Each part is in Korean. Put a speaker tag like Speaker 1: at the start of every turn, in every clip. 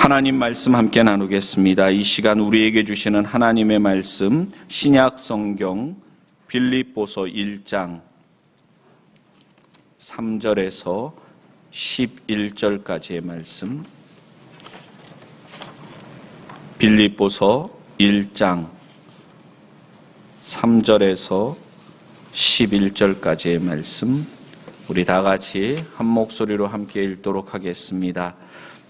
Speaker 1: 하나님 말씀 함께 나누겠습니다. 이 시간 우리에게 주시는 하나님의 말씀, 신약 성경 빌립보서 1장 3절에서 11절까지의 말씀, 빌립보서 1장 3절에서 11절까지의 말씀, 우리 다 같이 한 목소리로 함께 읽도록 하겠습니다.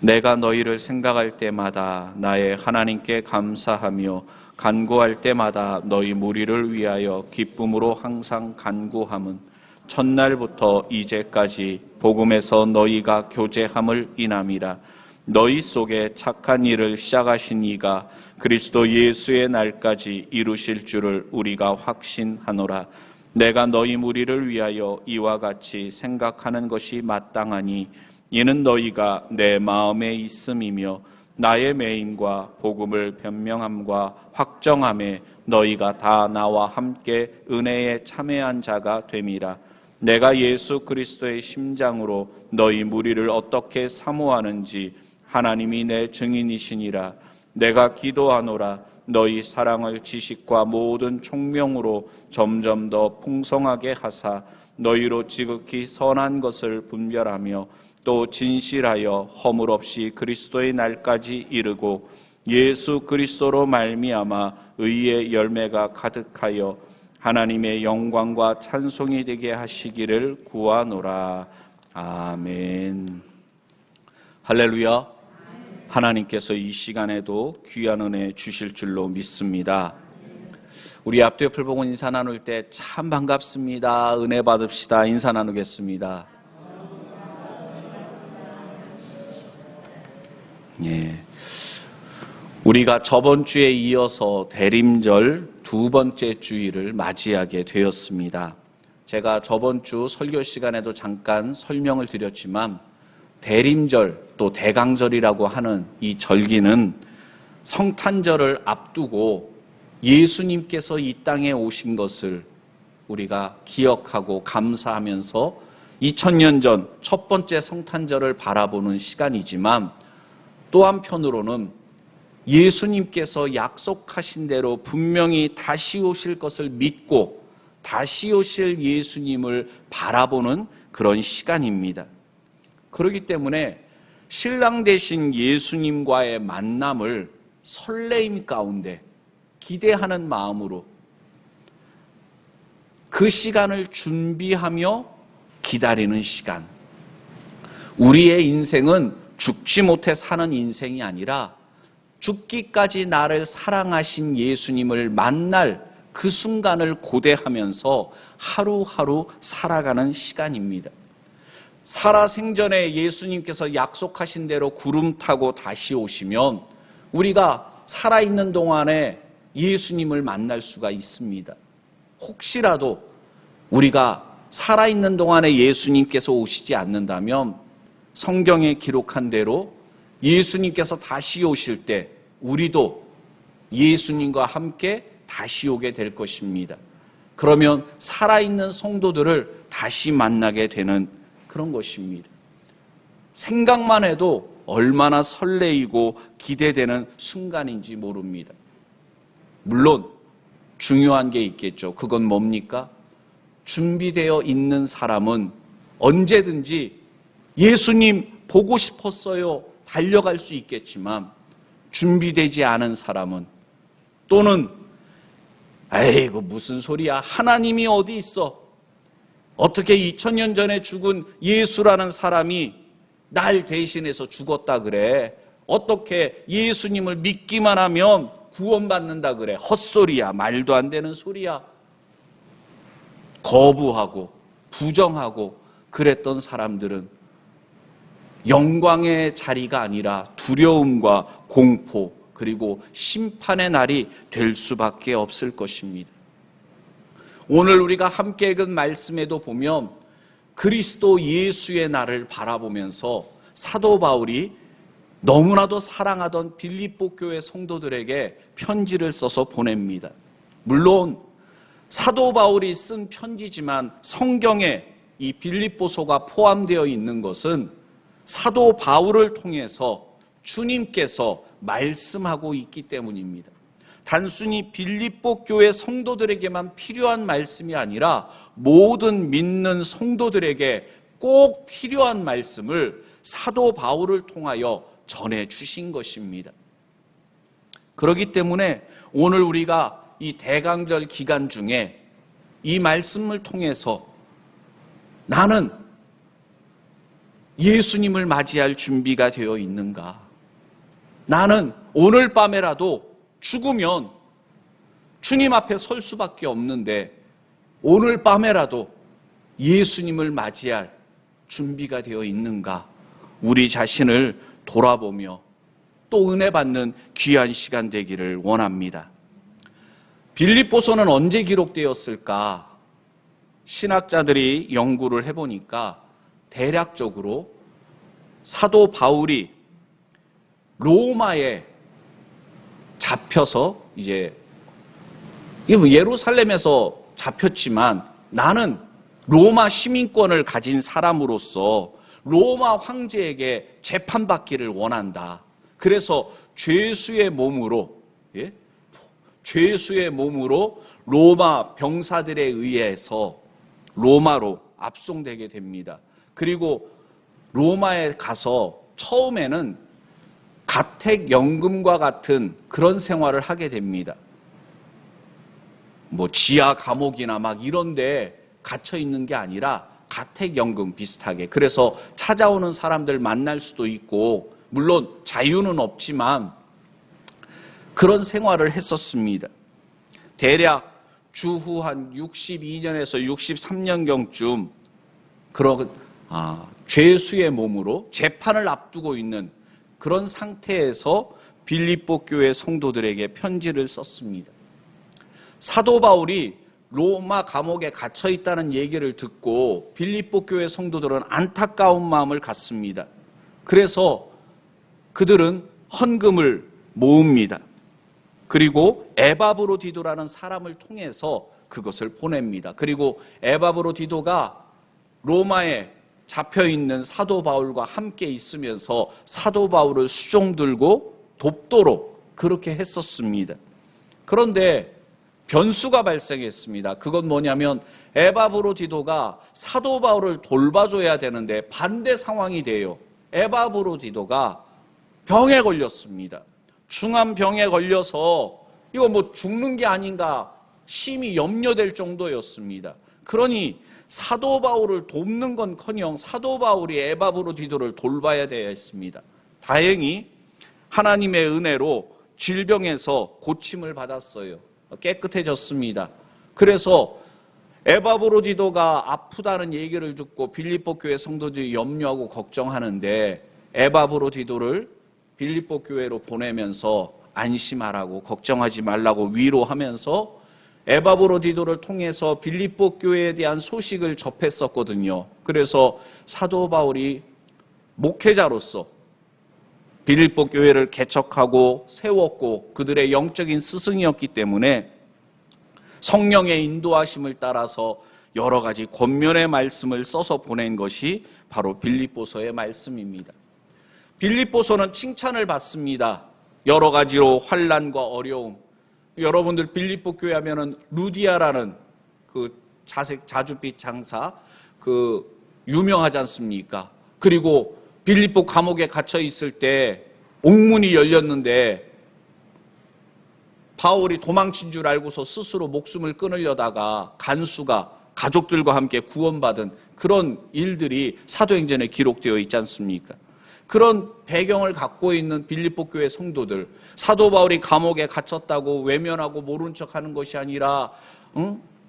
Speaker 1: 내가 너희를 생각할 때마다 나의 하나님께 감사하며 간구할 때마다 너희 무리를 위하여 기쁨으로 항상 간구함은 첫날부터 이제까지 복음에서 너희가 교제함을 인함이라. 너희 속에 착한 일을 시작하신 이가 그리스도 예수의 날까지 이루실 줄을 우리가 확신하노라. 내가 너희 무리를 위하여 이와 같이 생각하는 것이 마땅하니 이는 너희가 내 마음에 있음이며 나의 매임과 복음을 변명함과 확정함에 너희가 다 나와 함께 은혜에 참여한 자가 됨이라. 내가 예수 그리스도의 심장으로 너희 무리를 어떻게 사모하는지 하나님이 내 증인이시니라. 내가 기도하노라. 너희 사랑을 지식과 모든 총명으로 점점 더 풍성하게 하사 너희로 지극히 선한 것을 분별하며 또 진실하여 허물 없이 그리스도의 날까지 이르고 예수 그리스도로 말미암아 의의 열매가 가득하여 하나님의 영광과 찬송이 되게 하시기를 구하노라. 아멘. 할렐루야. 하나님께서 이 시간에도 귀한 은혜 주실 줄로 믿습니다. 우리 앞뒤 옆을 보고 인사 나눌 때 참 반갑습니다. 은혜 받읍시다. 인사 나누겠습니다. 예. 우리가 저번 주에 이어서 대림절 두 번째 주일을 맞이하게 되었습니다. 제가 저번 주 설교 시간에도 잠깐 설명을 드렸지만 대림절 또 대강절이라고 하는 이 절기는 성탄절을 앞두고 예수님께서 이 땅에 오신 것을 우리가 기억하고 감사하면서 2000년 전 첫 번째 성탄절을 바라보는 시간이지만 또 한편으로는 예수님께서 약속하신 대로 분명히 다시 오실 것을 믿고 다시 오실 예수님을 바라보는 그런 시간입니다. 그렇기 때문에 신랑 되신 예수님과의 만남을 설레임 가운데 기대하는 마음으로 그 시간을 준비하며 기다리는 시간. 우리의 인생은 죽지 못해 사는 인생이 아니라 죽기까지 나를 사랑하신 예수님을 만날 그 순간을 고대하면서 하루하루 살아가는 시간입니다. 살아생전에 예수님께서 약속하신 대로 구름 타고 다시 오시면 우리가 살아있는 동안에 예수님을 만날 수가 있습니다. 혹시라도 우리가 살아있는 동안에 예수님께서 오시지 않는다면 성경에 기록한 대로 예수님께서 다시 오실 때 우리도 예수님과 함께 다시 오게 될 것입니다. 그러면 살아있는 성도들을 다시 만나게 되는 그런 것입니다. 생각만 해도 얼마나 설레이고 기대되는 순간인지 모릅니다. 물론 중요한 게 있겠죠. 그건 뭡니까? 준비되어 있는 사람은 언제든지 예수님 보고 싶었어요. 달려갈 수 있겠지만 준비되지 않은 사람은 또는 에이구 무슨 소리야. 하나님이 어디 있어. 어떻게 2000년 전에 죽은 예수라는 사람이 날 대신해서 죽었다 그래. 어떻게 예수님을 믿기만 하면 구원받는다 그래. 헛소리야. 말도 안 되는 소리야. 거부하고 부정하고 그랬던 사람들은 영광의 자리가 아니라 두려움과 공포 그리고 심판의 날이 될 수밖에 없을 것입니다. 오늘 우리가 함께 읽은 말씀에도 보면 그리스도 예수의 날을 바라보면서 사도 바울이 너무나도 사랑하던 빌립보 교회 성도들에게 편지를 써서 보냅니다. 물론 사도 바울이 쓴 편지지만 성경에 이 빌립보서가 포함되어 있는 것은 사도 바울을 통해서 주님께서 말씀하고 있기 때문입니다. 단순히 빌립보 교회 성도들에게만 필요한 말씀이 아니라 모든 믿는 성도들에게 꼭 필요한 말씀을 사도 바울을 통하여 전해 주신 것입니다. 그렇기 때문에 오늘 우리가 이 대강절 기간 중에 이 말씀을 통해서 나는 예수님을 맞이할 준비가 되어 있는가? 나는 오늘 밤에라도 죽으면 주님 앞에 설 수밖에 없는데 오늘 밤에라도 예수님을 맞이할 준비가 되어 있는가? 우리 자신을 돌아보며 또 은혜 받는 귀한 시간 되기를 원합니다. 빌립보서는 언제 기록되었을까? 신학자들이 연구를 해보니까 대략적으로 사도 바울이 로마에 잡혀서 이제 예루살렘에서 잡혔지만 나는 로마 시민권을 가진 사람으로서 로마 황제에게 재판받기를 원한다. 그래서 죄수의 몸으로 로마 병사들에 의해서 로마로 압송되게 됩니다. 그리고 로마에 가서 처음에는 가택연금과 같은 그런 생활을 하게 됩니다. 지하 감옥이나 막 이런 데 갇혀 있는 게 아니라 가택연금 비슷하게. 그래서 찾아오는 사람들 만날 수도 있고, 물론 자유는 없지만 그런 생활을 했었습니다. 대략 주후 한 62년에서 63년경쯤 그런 죄수의 몸으로 재판을 앞두고 있는 그런 상태에서 빌립보 교회 성도들에게 편지를 썼습니다. 사도 바울이 로마 감옥에 갇혀 있다는 얘기를 듣고 빌립보 교회 성도들은 안타까운 마음을 갖습니다. 그래서 그들은 헌금을 모읍니다. 그리고 에바브로디도라는 사람을 통해서 그것을 보냅니다. 그리고 에바브로디도가 로마에 잡혀있는 사도 바울과 함께 있으면서 사도 바울을 수종 들고 돕도록 그렇게 했었습니다. 그런데 변수가 발생했습니다. 그건 뭐냐면 에바브로디도가 사도 바울을 돌봐줘야 되는데 반대 상황이 돼요. 에바브로디도가 병에 걸렸습니다. 중한 병에 걸려서 이거 죽는 게 아닌가 심히 염려될 정도였습니다. 그러니 사도 바울을 돕는 건커녕 사도 바울이 에바브로디도를 돌봐야 되어 있습니다. 다행히 하나님의 은혜로 질병에서 고침을 받았어요. 깨끗해졌습니다. 그래서 에바브로디도가 아프다는 얘기를 듣고 빌립보 교회 성도들이 염려하고 걱정하는데 에바브로디도를 빌립보 교회로 보내면서 안심하라고, 걱정하지 말라고 위로하면서 에바브로디도를 통해서 빌립보 교회에 대한 소식을 접했었거든요. 그래서 사도 바울이 목회자로서 빌립보 교회를 개척하고 세웠고 그들의 영적인 스승이었기 때문에 성령의 인도하심을 따라서 여러 가지 권면의 말씀을 써서 보낸 것이 바로 빌립보서의 말씀입니다. 빌립보서는 칭찬을 받습니다. 여러 가지로 환난과 어려움. 여러분들 빌립보 교회 하면은 루디아라는 그 자줏빛 장사 유명하지 않습니까? 그리고 빌립보 감옥에 갇혀 있을 때 옥문이 열렸는데 바울이 도망친 줄 알고서 스스로 목숨을 끊으려다가 간수가 가족들과 함께 구원받은 그런 일들이 사도행전에 기록되어 있지 않습니까? 그런 배경을 갖고 있는 빌립보 교회 성도들, 사도 바울이 감옥에 갇혔다고 외면하고 모른 척하는 것이 아니라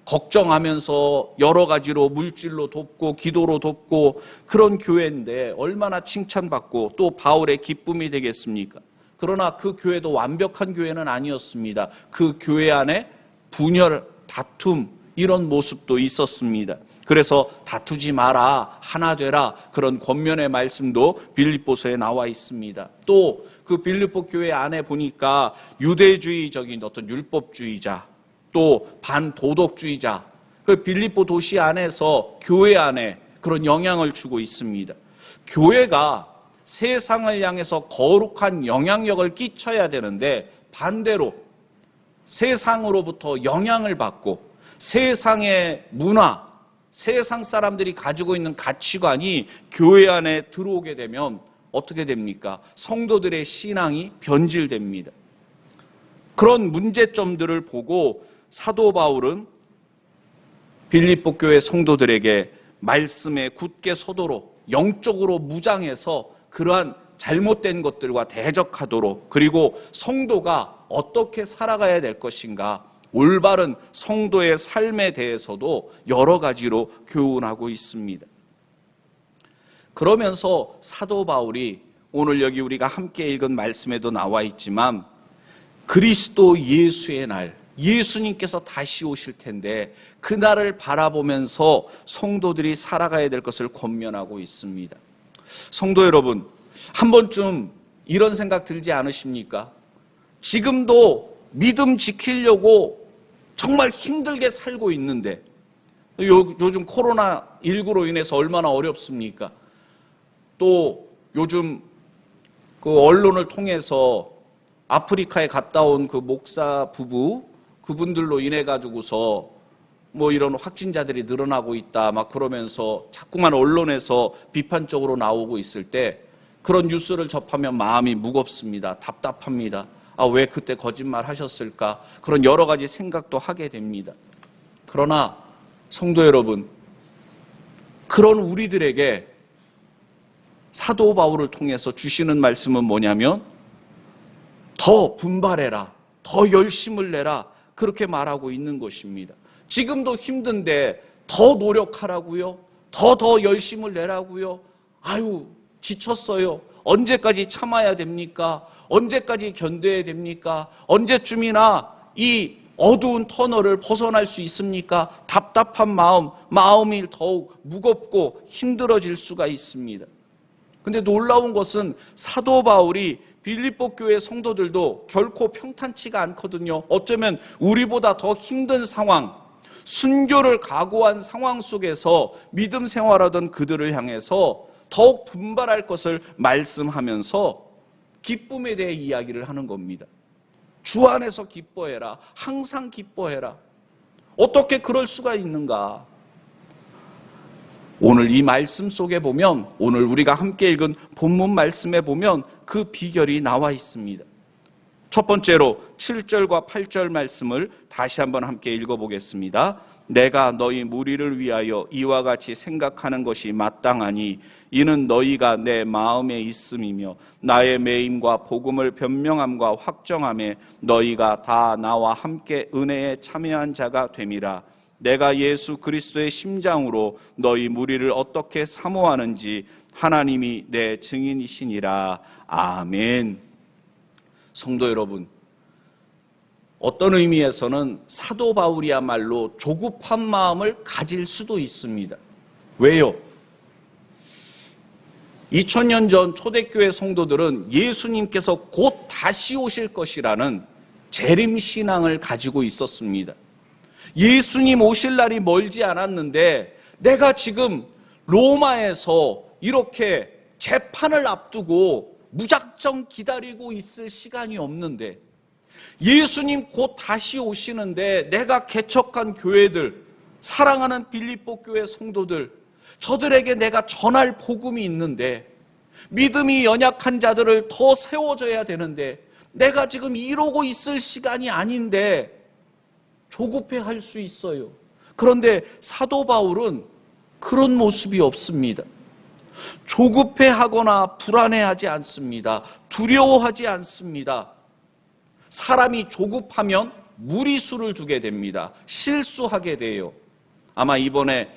Speaker 1: 걱정하면서 여러 가지로 물질로 돕고 기도로 돕고 그런 교회인데 얼마나 칭찬받고 또 바울의 기쁨이 되겠습니까? 그러나 그 교회도 완벽한 교회는 아니었습니다. 그 교회 안에 분열, 다툼 이런 모습도 있었습니다. 그래서 다투지 마라, 하나 되라, 그런 권면의 말씀도 빌립보서에 나와 있습니다. 또 그 빌립보 교회 안에 보니까 유대주의적인 어떤 율법주의자, 또 반도덕주의자, 그 빌립보 도시 안에서 교회 안에 그런 영향을 주고 있습니다. 교회가 세상을 향해서 거룩한 영향력을 끼쳐야 되는데 반대로 세상으로부터 영향을 받고 세상의 문화, 세상 사람들이 가지고 있는 가치관이 교회 안에 들어오게 되면 어떻게 됩니까? 성도들의 신앙이 변질됩니다. 그런 문제점들을 보고 사도 바울은 빌립보 교회 성도들에게 말씀에 굳게 서도록 영적으로 무장해서 그러한 잘못된 것들과 대적하도록, 그리고 성도가 어떻게 살아가야 될 것인가, 올바른 성도의 삶에 대해서도 여러 가지로 교훈하고 있습니다. 그러면서 사도 바울이 오늘 여기 우리가 함께 읽은 말씀에도 나와 있지만 그리스도 예수의 날, 예수님께서 다시 오실 텐데 그날을 바라보면서 성도들이 살아가야 될 것을 권면하고 있습니다. 성도 여러분, 한 번쯤 이런 생각 들지 않으십니까? 지금도 믿음 지키려고 정말 힘들게 살고 있는데 요즘 코로나19로 인해서 얼마나 어렵습니까? 또 요즘 그 언론을 통해서 아프리카에 갔다 온 그 목사 부부, 그분들로 인해 가지고서 뭐 이런 확진자들이 늘어나고 있다 막 그러면서 자꾸만 언론에서 비판적으로 나오고 있을 때 그런 뉴스를 접하면 마음이 무겁습니다. 답답합니다. 왜 그때 거짓말 하셨을까? 그런 여러 가지 생각도 하게 됩니다. 그러나 성도 여러분, 그런 우리들에게 사도 바울을 통해서 주시는 말씀은 뭐냐면 더 분발해라, 더 열심을 내라, 그렇게 말하고 있는 것입니다. 지금도 힘든데 더 노력하라고요? 더 열심을 내라고요? 아유, 지쳤어요. 언제까지 참아야 됩니까? 언제까지 견뎌야 됩니까? 언제쯤이나 이 어두운 터널을 벗어날 수 있습니까? 답답한 마음이 더욱 무겁고 힘들어질 수가 있습니다. 근데 놀라운 것은 사도 바울이 빌립보 교회 성도들도 결코 평탄치가 않거든요. 어쩌면 우리보다 더 힘든 상황, 순교를 각오한 상황 속에서 믿음 생활하던 그들을 향해서 더욱 분발할 것을 말씀하면서 기쁨에 대해 이야기를 하는 겁니다. 주 안에서 기뻐해라. 항상 기뻐해라. 어떻게 그럴 수가 있는가? 오늘 이 말씀 속에 보면, 오늘 우리가 함께 읽은 본문 말씀에 보면 그 비결이 나와 있습니다. 첫 번째로 7절과 8절 말씀을 다시 한번 함께 읽어보겠습니다. 내가 너희 무리를 위하여 이와 같이 생각하는 것이 마땅하니 이는 너희가 내 마음에 있음이며 나의 매임과 복음을 변명함과 확정함에 너희가 다 나와 함께 은혜에 참여한 자가 됨이라. 내가 예수 그리스도의 심장으로 너희 무리를 어떻게 사모하는지 하나님이 내 증인이시니라. 아멘. 성도 여러분, 어떤 의미에서는 사도 바울이야말로 조급한 마음을 가질 수도 있습니다. 왜요? 2000년 전 초대교회 성도들은 예수님께서 곧 다시 오실 것이라는 재림신앙을 가지고 있었습니다. 예수님 오실 날이 멀지 않았는데 내가 지금 로마에서 이렇게 재판을 앞두고 무작정 기다리고 있을 시간이 없는데, 예수님 곧 다시 오시는데 내가 개척한 교회들, 사랑하는 빌립보 교회 성도들, 저들에게 내가 전할 복음이 있는데, 믿음이 연약한 자들을 더 세워줘야 되는데 내가 지금 이러고 있을 시간이 아닌데 조급해할 수 있어요. 그런데 사도 바울은 그런 모습이 없습니다. 조급해하거나 불안해하지 않습니다. 두려워하지 않습니다. 사람이 조급하면 무리수를 두게 됩니다. 실수하게 돼요. 아마 이번에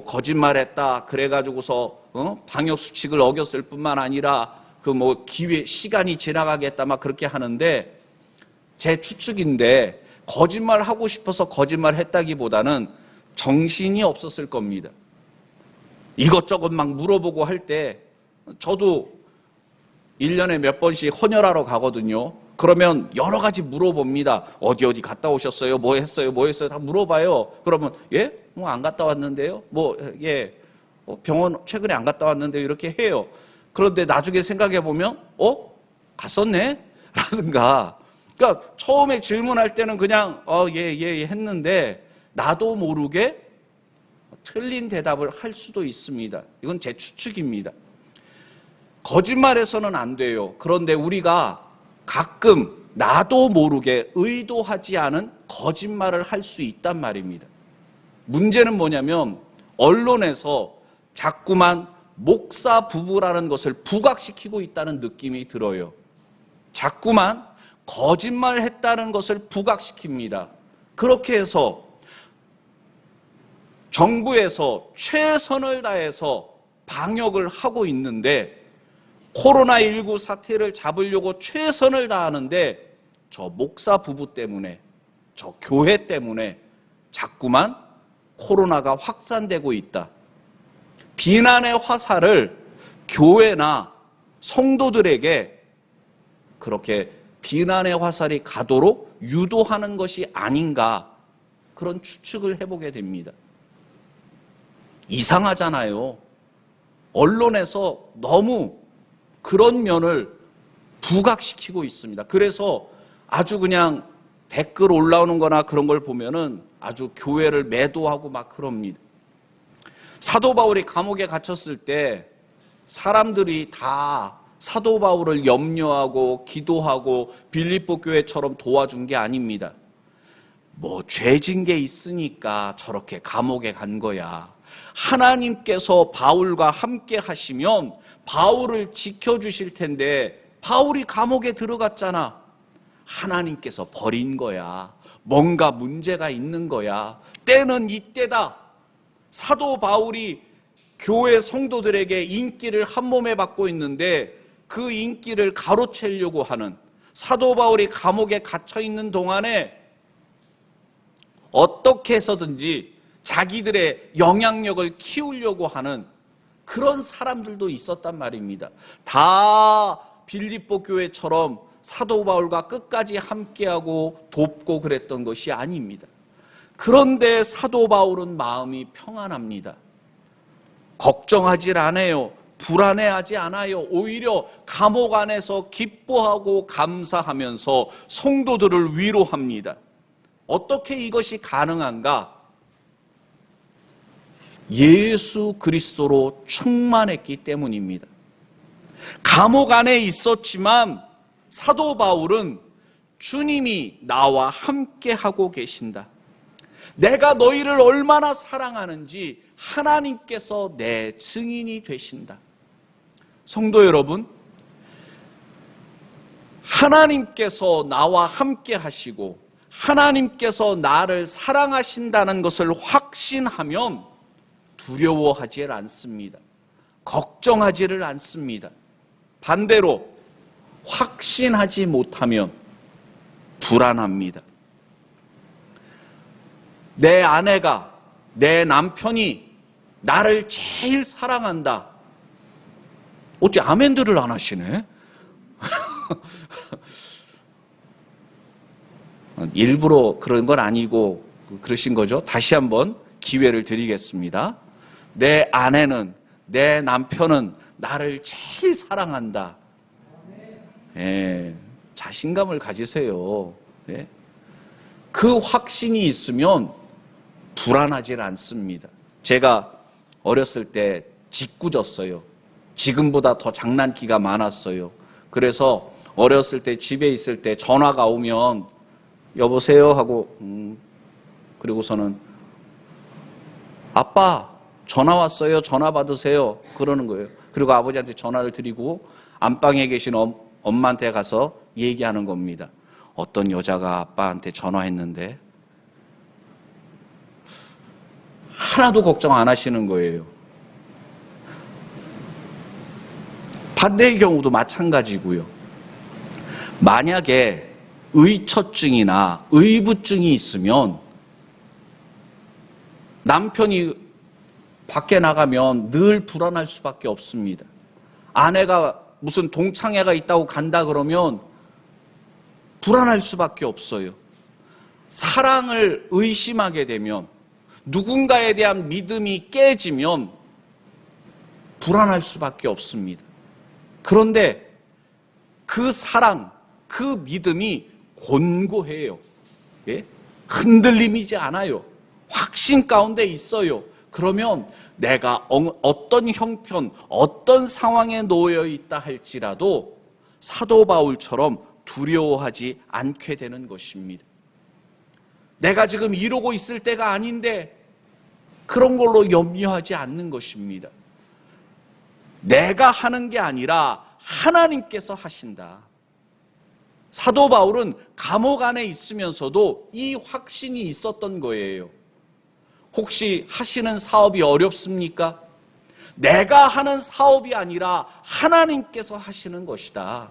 Speaker 1: 거짓말했다 그래가지고서 방역 수칙을 어겼을 뿐만 아니라 시간이 지나가겠다 막 그렇게 하는데, 제 추측인데 거짓말하고 싶어서 거짓말했다기보다는 정신이 없었을 겁니다. 이것저것 막 물어보고 할 때 저도 1년에 몇 번씩 헌혈하러 가거든요. 그러면 여러 가지 물어봅니다. 어디 갔다 오셨어요? 뭐 했어요? 다 물어봐요. 그러면 안 갔다 왔는데요? 병원 최근에 안 갔다 왔는데요? 이렇게 해요. 그런데 나중에 생각해 보면 갔었네? 라든가. 그러니까 처음에 질문할 때는 그냥 예 했는데 나도 모르게 틀린 대답을 할 수도 있습니다. 이건 제 추측입니다. 거짓말해서는 안 돼요. 그런데 우리가 가끔 나도 모르게 의도하지 않은 거짓말을 할 수 있단 말입니다. 문제는 뭐냐면 언론에서 자꾸만 목사 부부라는 것을 부각시키고 있다는 느낌이 들어요. 자꾸만 거짓말했다는 것을 부각시킵니다. 그렇게 해서 정부에서 최선을 다해서 방역을 하고 있는데 코로나19 사태를 잡으려고 최선을 다하는데 저 목사 부부 때문에, 저 교회 때문에 자꾸만 코로나가 확산되고 있다. 비난의 화살을 교회나 성도들에게 그렇게 비난의 화살이 가도록 유도하는 것이 아닌가, 그런 추측을 해보게 됩니다. 이상하잖아요. 언론에서 너무 그런 면을 부각시키고 있습니다. 그래서 아주 그냥 댓글 올라오는 거나 그런 걸 보면은 아주 교회를 매도하고 막 그럽니다. 사도 바울이 감옥에 갇혔을 때 사람들이 다 사도 바울을 염려하고 기도하고 빌립보 교회처럼 도와준 게 아닙니다. 뭐 죄진 게 있으니까 저렇게 감옥에 간 거야. 하나님께서 바울과 함께 하시면 바울을 지켜주실 텐데 바울이 감옥에 들어갔잖아. 하나님께서 버린 거야. 뭔가 문제가 있는 거야. 때는 이때다. 사도 바울이 교회 성도들에게 인기를 한 몸에 받고 있는데 그 인기를 가로채려고 하는, 사도 바울이 감옥에 갇혀 있는 동안에 어떻게 해서든지 자기들의 영향력을 키우려고 하는 그런 사람들도 있었단 말입니다. 다 빌립보 교회처럼 사도 바울과 끝까지 함께하고 돕고 그랬던 것이 아닙니다. 그런데 사도 바울은 마음이 평안합니다. 걱정하질 않아요. 불안해하지 않아요. 오히려 감옥 안에서 기뻐하고 감사하면서 성도들을 위로합니다. 어떻게 이것이 가능한가? 예수 그리스도로 충만했기 때문입니다. 감옥 안에 있었지만 사도 바울은 주님이 나와 함께 하고 계신다. 내가 너희를 얼마나 사랑하는지 하나님께서 내 증인이 되신다. 성도 여러분, 하나님께서 나와 함께 하시고 하나님께서 나를 사랑하신다는 것을 확신하면 두려워하지 않습니다. 걱정하지를 않습니다. 반대로 확신하지 못하면 불안합니다. 내 아내가, 내 남편이 나를 제일 사랑한다. 어째 아멘들을 안 하시네? 일부러 그런 건 아니고 그러신 거죠. 다시 한번 기회를 드리겠습니다. 내 아내는, 내 남편은 나를 제일 사랑한다. 예, 자신감을 가지세요. 예. 그 확신이 있으면 불안하지 않습니다. 제가 어렸을 때 짓궂었어요. 지금보다 더 장난기가 많았어요. 그래서 어렸을 때 집에 있을 때 전화가 오면 여보세요 하고 그리고서는 아빠 전화 왔어요. 전화 받으세요. 그러는 거예요. 그리고 아버지한테 전화를 드리고 안방에 계신 엄마한테 가서 얘기하는 겁니다. 어떤 여자가 아빠한테 전화했는데 하나도 걱정 안 하시는 거예요. 반대의 경우도 마찬가지고요. 만약에 의처증이나 의부증이 있으면 남편이 밖에 나가면 늘 불안할 수밖에 없습니다. 아내가 무슨 동창회가 있다고 간다 그러면 불안할 수밖에 없어요. 사랑을 의심하게 되면, 누군가에 대한 믿음이 깨지면 불안할 수밖에 없습니다. 그런데 그 사랑, 그 믿음이 곤고해요. 예? 흔들림이지 않아요. 확신 가운데 있어요. 그러면 내가 어떤 형편, 어떤 상황에 놓여 있다 할지라도 사도 바울처럼 두려워하지 않게 되는 것입니다. 내가 지금 이러고 있을 때가 아닌데 그런 걸로 염려하지 않는 것입니다. 내가 하는 게 아니라 하나님께서 하신다. 사도 바울은 감옥 안에 있으면서도 이 확신이 있었던 거예요. 혹시 하시는 사업이 어렵습니까? 내가 하는 사업이 아니라 하나님께서 하시는 것이다.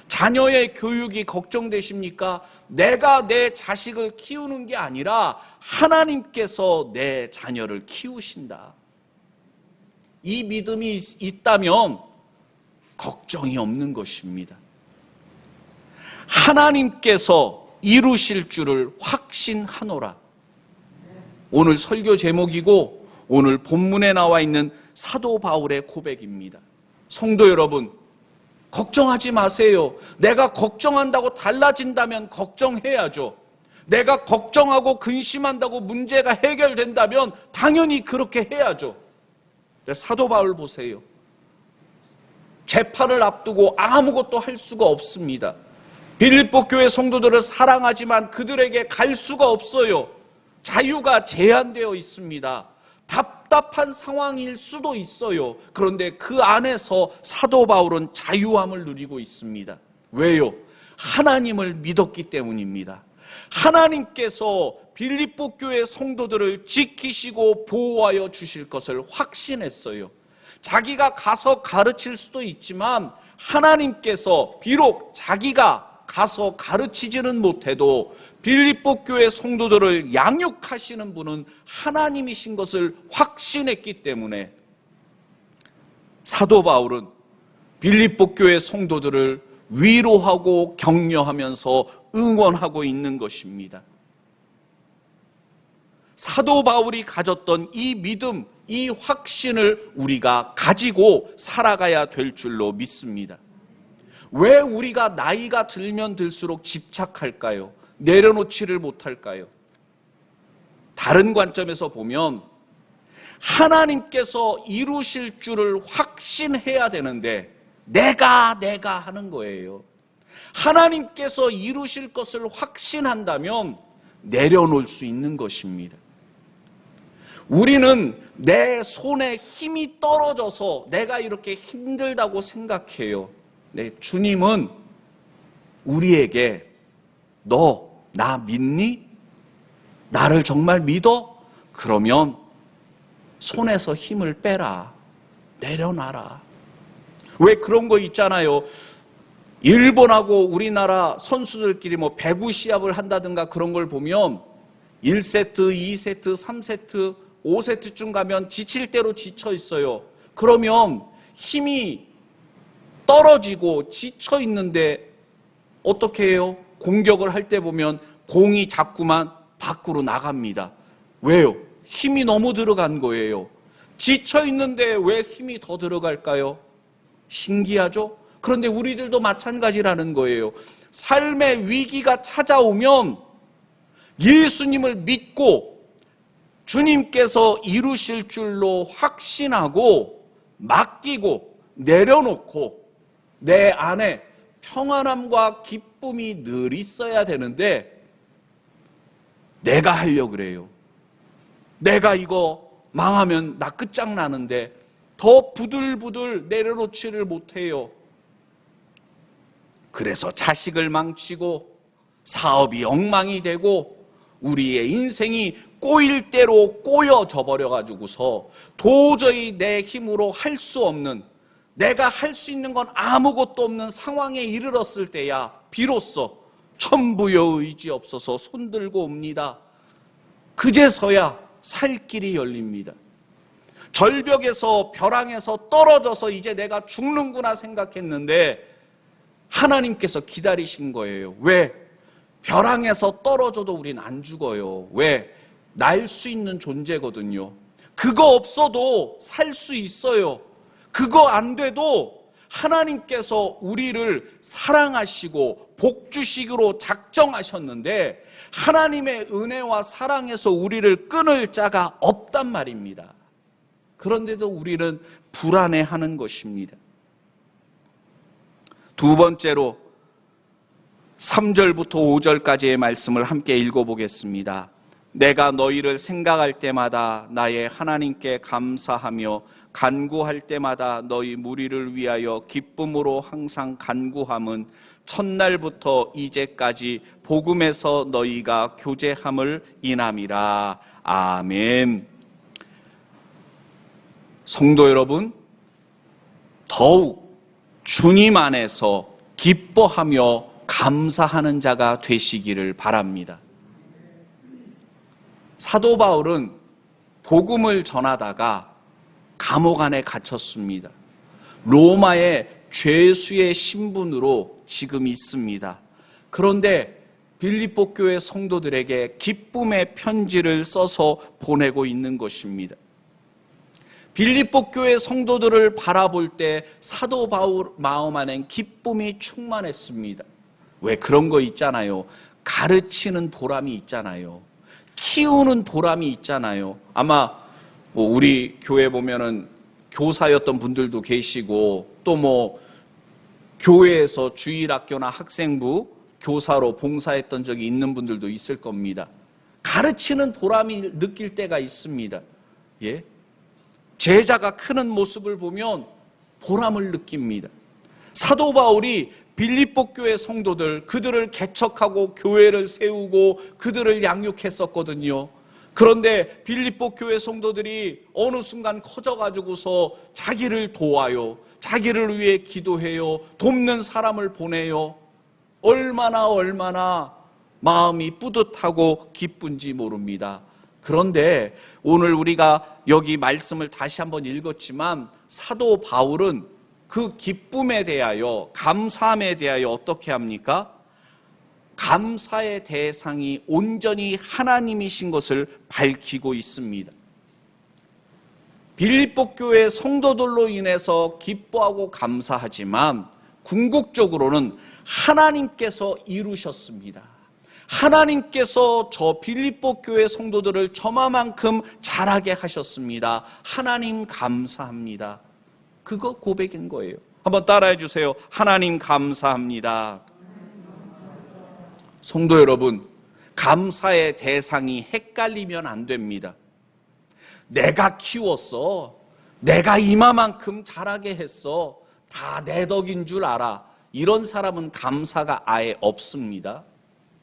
Speaker 1: 자녀의 교육이 걱정되십니까? 내가 내 자식을 키우는 게 아니라 하나님께서 내 자녀를 키우신다. 이 믿음이 있다면 걱정이 없는 것입니다. 하나님께서 이루실 줄을 확신하노라. 오늘 설교 제목이고 오늘 본문에 나와 있는 사도 바울의 고백입니다. 성도 여러분, 걱정하지 마세요. 내가 걱정한다고 달라진다면 걱정해야죠. 내가 걱정하고 근심한다고 문제가 해결된다면 당연히 그렇게 해야죠. 사도 바울 보세요. 재판을 앞두고 아무것도 할 수가 없습니다. 빌립보 교회 성도들을 사랑하지만 그들에게 갈 수가 없어요. 자유가 제한되어 있습니다. 답답한 상황일 수도 있어요. 그런데 그 안에서 사도 바울은 자유함을 누리고 있습니다. 왜요? 하나님을 믿었기 때문입니다. 하나님께서 빌립보 교회 성도들을 지키시고 보호하여 주실 것을 확신했어요. 자기가 가서 가르칠 수도 있지만 하나님께서 비록 자기가 가서 가르치지는 못해도 빌립보 교회 성도들을 양육하시는 분은 하나님이신 것을 확신했기 때문에 사도 바울은 빌립보 교회 성도들을 위로하고 격려하면서 응원하고 있는 것입니다. 사도 바울이 가졌던 이 믿음, 이 확신을 우리가 가지고 살아가야 될 줄로 믿습니다. 왜 우리가 나이가 들면 들수록 집착할까요? 내려놓지를 못할까요? 다른 관점에서 보면 하나님께서 이루실 줄을 확신해야 되는데 내가 하는 거예요. 하나님께서 이루실 것을 확신한다면 내려놓을 수 있는 것입니다. 우리는 내 손에 힘이 떨어져서 내가 이렇게 힘들다고 생각해요. 네, 주님은 우리에게 너 나 믿니? 나를 정말 믿어? 그러면 손에서 힘을 빼라. 내려놔라. 왜 그런 거 있잖아요. 일본하고 우리나라 선수들끼리 뭐 배구 시합을 한다든가 그런 걸 보면 1세트, 2세트, 3세트, 5세트쯤 가면 지칠 대로 지쳐 있어요. 그러면 힘이 떨어지고 지쳐 있는데 어떻게 해요? 공격을 할 때 보면 공이 자꾸만 밖으로 나갑니다. 왜요? 힘이 너무 들어간 거예요. 지쳐 있는데 왜 힘이 더 들어갈까요? 신기하죠? 그런데 우리들도 마찬가지라는 거예요. 삶의 위기가 찾아오면 예수님을 믿고 주님께서 이루실 줄로 확신하고 맡기고 내려놓고 내 안에 평안함과 기쁨이 늘 있어야 되는데 내가 하려고 그래요. 내가 이거 망하면 나 끝장나는데 더 부들부들 내려놓지를 못해요. 그래서 자식을 망치고 사업이 엉망이 되고 우리의 인생이 꼬일 대로 꼬여져 버려가지고서 도저히 내 힘으로 할 수 없는, 내가 할 수 있는 건 아무것도 없는 상황에 이르렀을 때야 비로소 천부여 의지 없어서 손들고 옵니다. 그제서야 살 길이 열립니다. 절벽에서 벼랑에서 떨어져서 이제 내가 죽는구나 생각했는데 하나님께서 기다리신 거예요. 왜? 벼랑에서 떨어져도 우린 안 죽어요. 왜? 날 수 있는 존재거든요. 그거 없어도 살 수 있어요. 그거 안 돼도 하나님께서 우리를 사랑하시고 복 주시기로 작정하셨는데 하나님의 은혜와 사랑에서 우리를 끊을 자가 없단 말입니다. 그런데도 우리는 불안해하는 것입니다. 두 번째로 3절부터 5절까지의 말씀을 함께 읽어보겠습니다. 내가 너희를 생각할 때마다 나의 하나님께 감사하며 간구할 때마다 너희 무리를 위하여 기쁨으로 항상 간구함은 첫날부터 이제까지 복음에서 너희가 교제함을 인함이라. 아멘. 성도 여러분, 더욱 주님 안에서 기뻐하며 감사하는 자가 되시기를 바랍니다. 사도 바울은 복음을 전하다가 감옥 안에 갇혔습니다. 로마의 죄수의 신분으로 지금 있습니다. 그런데 빌립보 교회 성도들에게 기쁨의 편지를 써서 보내고 있는 것입니다. 빌립보 교회 성도들을 바라볼 때 사도 바울 마음 안엔 기쁨이 충만했습니다. 왜 그런 거 있잖아요. 가르치는 보람이 있잖아요. 키우는 보람이 있잖아요. 아마 우리 교회 보면은 교사였던 분들도 계시고 또 교회에서 주일학교나 학생부 교사로 봉사했던 적이 있는 분들도 있을 겁니다. 가르치는 보람이 느낄 때가 있습니다. 예? 제자가 크는 모습을 보면 보람을 느낍니다. 사도 바울이 빌립보 교회 성도들, 그들을 개척하고 교회를 세우고 그들을 양육했었거든요. 그런데 빌립보 교회 성도들이 어느 순간 커져가지고서 자기를 도와요. 자기를 위해 기도해요. 돕는 사람을 보내요. 얼마나 마음이 뿌듯하고 기쁜지 모릅니다. 그런데 오늘 우리가 여기 말씀을 다시 한번 읽었지만 사도 바울은 그 기쁨에 대하여, 감사함에 대하여 어떻게 합니까? 감사의 대상이 온전히 하나님이신 것을 밝히고 있습니다. 빌립보 교회 성도들로 인해서 기뻐하고 감사하지만 궁극적으로는 하나님께서 이루셨습니다. 하나님께서 저 빌립보 교회 성도들을 저마만큼 자라게 하셨습니다. 하나님 감사합니다. 그거 고백인 거예요. 한번 따라해 주세요. 하나님 감사합니다. 성도 여러분, 감사의 대상이 헷갈리면 안 됩니다. 내가 키웠어. 내가 이마만큼 자라게 했어. 다 내 덕인 줄 알아. 이런 사람은 감사가 아예 없습니다.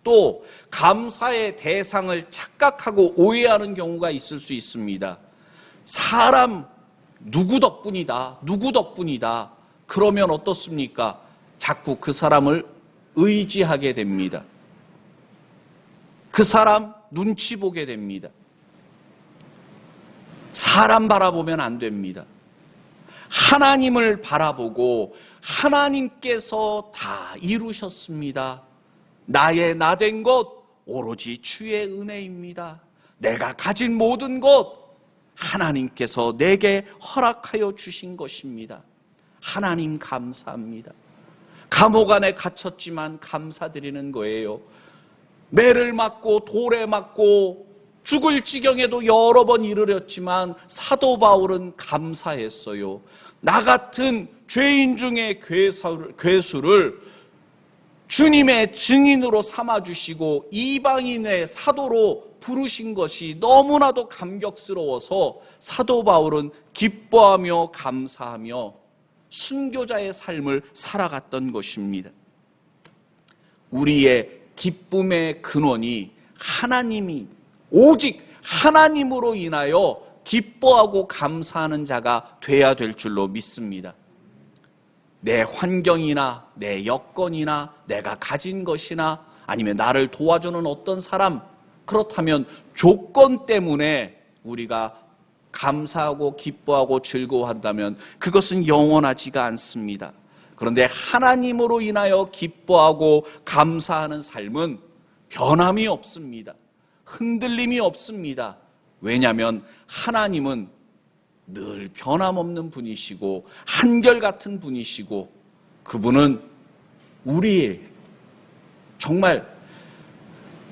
Speaker 1: 또 감사의 대상을 착각하고 오해하는 경우가 있을 수 있습니다. 사람 누구 덕분이다. 그러면 어떻습니까? 자꾸 그 사람을 의지하게 됩니다. 그 사람 눈치 보게 됩니다. 사람 바라보면 안 됩니다. 하나님을 바라보고 하나님께서 다 이루셨습니다. 나의 나된 것 오로지 주의 은혜입니다. 내가 가진 모든 것 하나님께서 내게 허락하여 주신 것입니다. 하나님 감사합니다. 감옥 안에 갇혔지만 감사드리는 거예요. 매를 맞고 돌에 맞고 죽을 지경에도 여러 번 이르렀지만 사도 바울은 감사했어요. 나 같은 죄인 중에 괴수를 주님의 증인으로 삼아주시고 이방인의 사도로 부르신 것이 너무나도 감격스러워서 사도 바울은 기뻐하며 감사하며 순교자의 삶을 살아갔던 것입니다. 우리의 기쁨의 근원이 하나님이 오직 하나님으로 인하여 기뻐하고 감사하는 자가 돼야 될 줄로 믿습니다. 내 환경이나 내 여건이나 내가 가진 것이나 아니면 나를 도와주는 어떤 사람, 그렇다면 조건 때문에 우리가 감사하고 기뻐하고 즐거워한다면 그것은 영원하지가 않습니다. 그런데 하나님으로 인하여 기뻐하고 감사하는 삶은 변함이 없습니다. 흔들림이 없습니다. 왜냐하면 하나님은 늘 변함없는 분이시고 한결같은 분이시고 그분은 우리 정말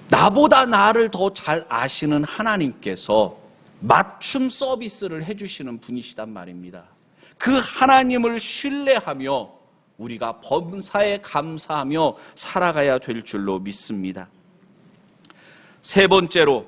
Speaker 1: 나보다 나를 더 잘 아시는 하나님께서 맞춤 서비스를 해주시는 분이시단 말입니다. 그 하나님을 신뢰하며 우리가 범사에 감사하며 살아가야 될 줄로 믿습니다. 세 번째로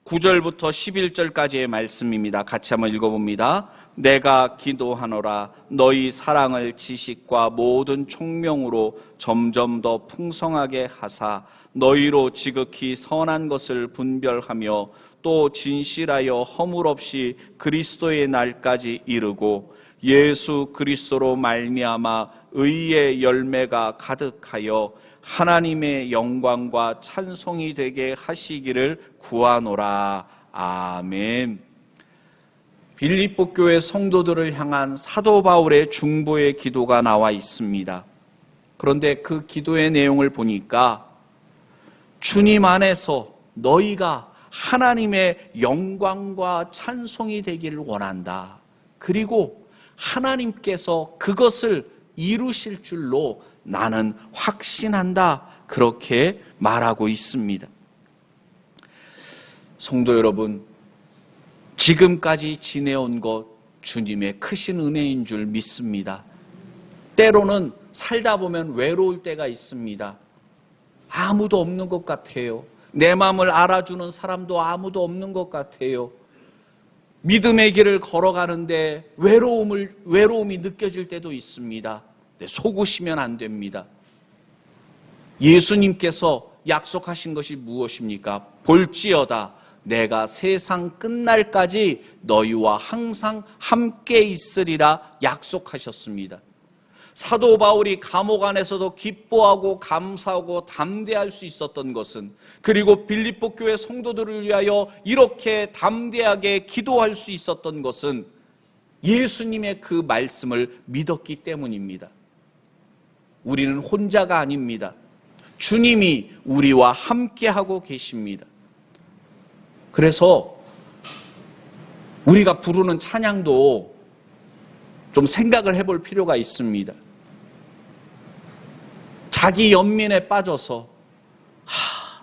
Speaker 1: 9절부터 11절까지의 말씀입니다. 같이 한번 읽어봅니다. 내가 기도하노라 너희 사랑을 지식과 모든 총명으로 점점 더 풍성하게 하사 너희로 지극히 선한 것을 분별하며 또 진실하여 허물 없이 그리스도의 날까지 이르고 예수 그리스도로 말미암아 의의 열매가 가득하여 하나님의 영광과 찬송이 되게 하시기를 구하노라. 아멘. 빌립보 교회 성도들을 향한 사도 바울의 중보의 기도가 나와 있습니다. 그런데 그 기도의 내용을 보니까 주님 안에서 너희가 하나님의 영광과 찬송이 되기를 원한다. 그리고 하나님께서 그것을 이루실 줄로 나는 확신한다. 그렇게 말하고 있습니다. 성도 여러분, 지금까지 지내온 것 주님의 크신 은혜인 줄 믿습니다. 때로는 살다 보면 외로울 때가 있습니다. 아무도 없는 것 같아요. 내 마음을 알아주는 사람도 아무도 없는 것 같아요. 믿음의 길을 걸어가는데 외로움이 느껴질 때도 있습니다. 속으시면 안 됩니다. 예수님께서 약속하신 것이 무엇입니까? 볼지어다 내가 세상 끝날까지 너희와 항상 함께 있으리라 약속하셨습니다. 사도 바울이 감옥 안에서도 기뻐하고 감사하고 담대할 수 있었던 것은, 그리고 빌립보 교회 성도들을 위하여 이렇게 담대하게 기도할 수 있었던 것은 예수님의 그 말씀을 믿었기 때문입니다. 우리는 혼자가 아닙니다. 주님이 우리와 함께하고 계십니다. 그래서 우리가 부르는 찬양도 좀 생각을 해볼 필요가 있습니다. 자기 연민에 빠져서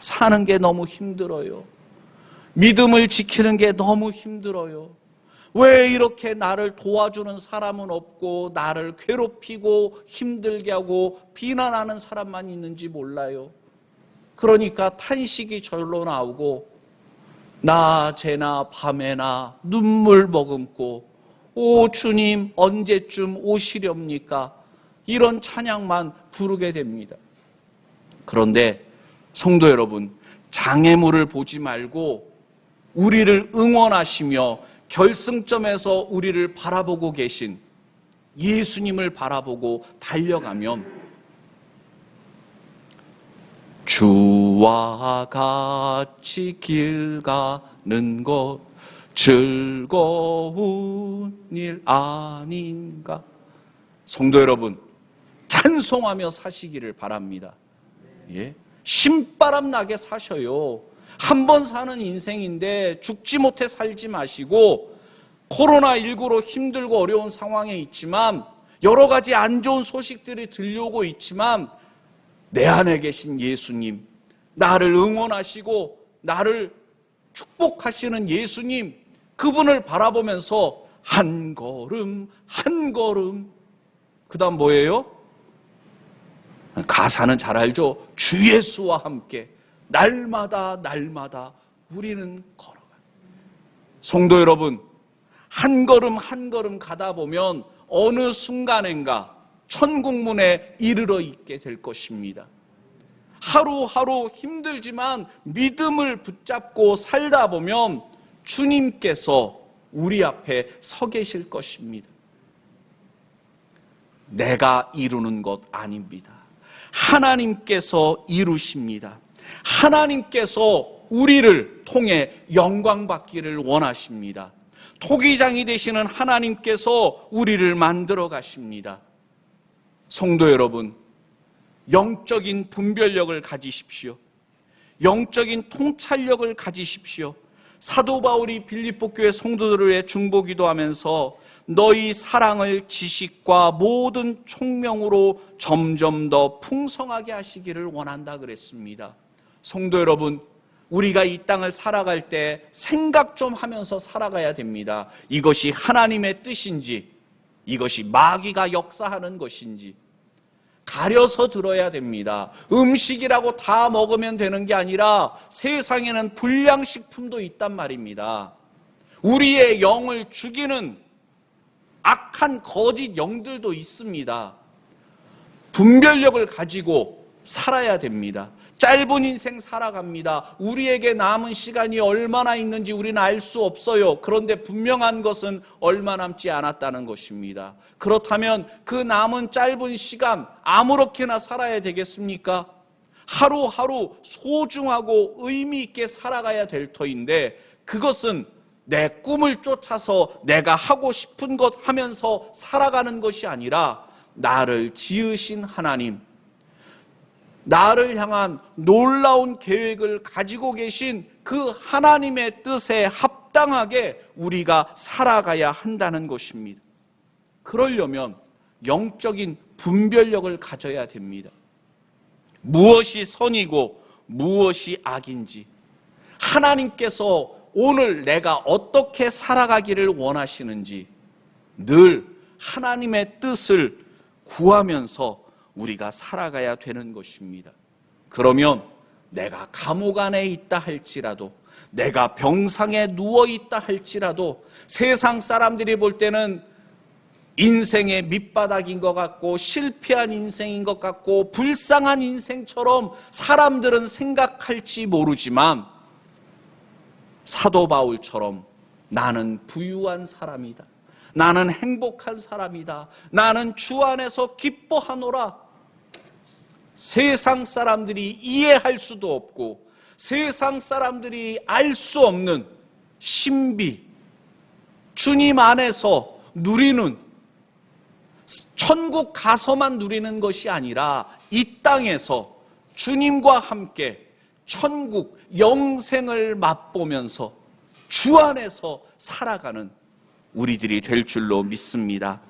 Speaker 1: 사는 게 너무 힘들어요. 믿음을 지키는 게 너무 힘들어요. 왜 이렇게 나를 도와주는 사람은 없고 나를 괴롭히고 힘들게 하고 비난하는 사람만 있는지 몰라요. 그러니까 탄식이 절로 나오고 낮에나 밤에나 눈물 머금고 오 주님 언제쯤 오시렵니까? 이런 찬양만 부르게 됩니다. 그런데 성도 여러분, 장애물을 보지 말고 우리를 응원하시며 결승점에서 우리를 바라보고 계신 예수님을 바라보고 달려가면 주와 같이 길 가는 것 즐거운 일 아닌가? 성도 여러분, 찬송하며 사시기를 바랍니다. 예? 신바람 나게 사셔요. 한 번 사는 인생인데 죽지 못해 살지 마시고, 코로나19로 힘들고 어려운 상황에 있지만, 여러 가지 안 좋은 소식들이 들려오고 있지만, 내 안에 계신 예수님, 나를 응원하시고 나를 축복하시는 예수님, 그분을 바라보면서 한 걸음 한 걸음, 그 다음 뭐예요? 가사는 잘 알죠? 주 예수와 함께 날마다 우리는 걸어가요. 성도 여러분, 한 걸음 한 걸음 가다 보면 어느 순간인가 천국문에 이르러 있게 될 것입니다. 하루하루 힘들지만 믿음을 붙잡고 살다 보면 주님께서 우리 앞에 서 계실 것입니다. 내가 이루는 것 아닙니다. 하나님께서 이루십니다. 하나님께서 우리를 통해 영광 받기를 원하십니다. 토기장이 되시는 하나님께서 우리를 만들어 가십니다. 성도 여러분, 영적인 분별력을 가지십시오. 영적인 통찰력을 가지십시오. 사도 바울이 빌립보 교회 성도들을 위해 중보기도하면서 너희 사랑을 지식과 모든 총명으로 점점 더 풍성하게 하시기를 원한다 그랬습니다. 성도 여러분, 우리가 이 땅을 살아갈 때 생각 좀 하면서 살아가야 됩니다. 이것이 하나님의 뜻인지, 이것이 마귀가 역사하는 것인지 가려서 들어야 됩니다. 음식이라고 다 먹으면 되는 게 아니라 세상에는 불량식품도 있단 말입니다. 우리의 영을 죽이는 악한 거짓 영들도 있습니다. 분별력을 가지고 살아야 됩니다. 짧은 인생 살아갑니다. 우리에게 남은 시간이 얼마나 있는지 우리는 알 수 없어요. 그런데 분명한 것은 얼마 남지 않았다는 것입니다. 그렇다면 그 남은 짧은 시간 아무렇게나 살아야 되겠습니까? 하루하루 소중하고 의미 있게 살아가야 될 터인데, 그것은 내 꿈을 쫓아서 내가 하고 싶은 것 하면서 살아가는 것이 아니라 나를 지으신 하나님, 나를 향한 놀라운 계획을 가지고 계신 그 하나님의 뜻에 합당하게 우리가 살아가야 한다는 것입니다. 그러려면 영적인 분별력을 가져야 됩니다. 무엇이 선이고 무엇이 악인지, 하나님께서 오늘 내가 어떻게 살아가기를 원하시는지 늘 하나님의 뜻을 구하면서 우리가 살아가야 되는 것입니다. 그러면 내가 감옥 안에 있다 할지라도, 내가 병상에 누워 있다 할지라도, 세상 사람들이 볼 때는 인생의 밑바닥인 것 같고 실패한 인생인 것 같고 불쌍한 인생처럼 사람들은 생각할지 모르지만, 사도 바울처럼 나는 부유한 사람이다, 나는 행복한 사람이다, 나는 주 안에서 기뻐하노라, 세상 사람들이 이해할 수도 없고 세상 사람들이 알 수 없는 신비, 주님 안에서 누리는, 천국 가서만 누리는 것이 아니라 이 땅에서 주님과 함께 천국 영생을 맛보면서 주 안에서 살아가는 우리들이 될 줄로 믿습니다.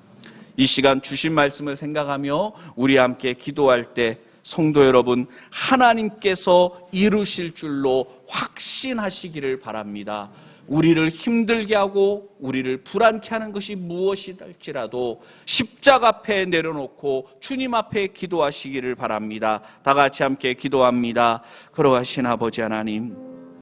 Speaker 1: 이 시간 주신 말씀을 생각하며 우리 함께 기도할 때 성도 여러분, 하나님께서 이루실 줄로 확신하시기를 바랍니다. 우리를 힘들게 하고 우리를 불안케 하는 것이 무엇이랄지라도 십자가 앞에 내려놓고 주님 앞에 기도하시기를 바랍니다. 다 같이 함께 기도합니다. 걸어가신 아버지 하나님,